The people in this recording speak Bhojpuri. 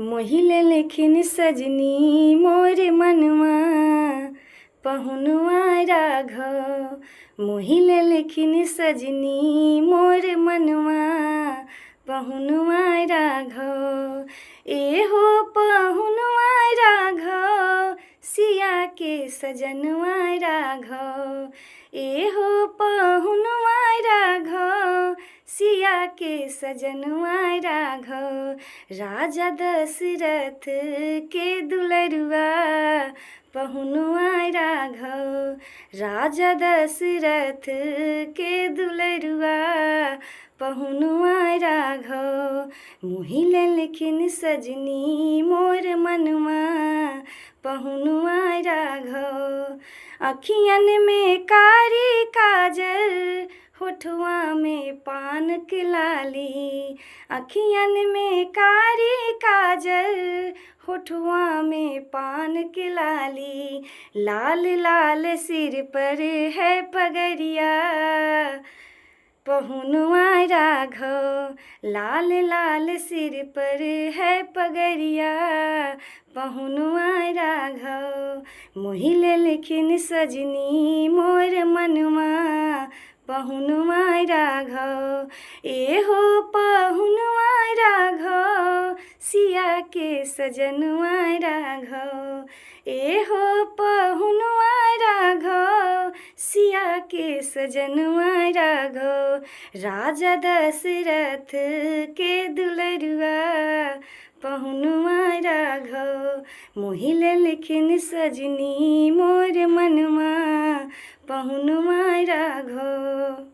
मोहिले लेखिन सजनी मोर मनवा पहुनवा राघव। मोहिले लेखिन सजनी मोर मनवा पहुनवा राघव। एहो पहुनवा राघव सिया के सजनवा राघव। एहो पहुनवा राघव सिया के सजनवा राघव। राजा दशरथ के दुलरुआ पहुनवा राघव। राजा दशरथ के दुलरुआ पहुनवा राघव। मोहिले लेखिन सजनी मोर मनवा पहुनवा राघव। अखियन में कारी काजल होठवा में पान के लाली। अखियन में कारी काजल होठवा में पान के लाली। लाल लाल सिर पर है पगड़िया पहुनवा राघव। लाल लाल सिर पर है पगड़िया पहुनवा राघव। मोहिले लेखिन सजनी मोर मनवा पहुनवा राघव। एहो पहुनवा राघव सिया के सजनवा राघव। एहो पहुनवा राघव सिया के सजनवा राघव। राजा दशरथ के दुलरुआ पहुनवा राघव। मोहिले लेखिन सजनी मोर मनवा पहुनवा राघव।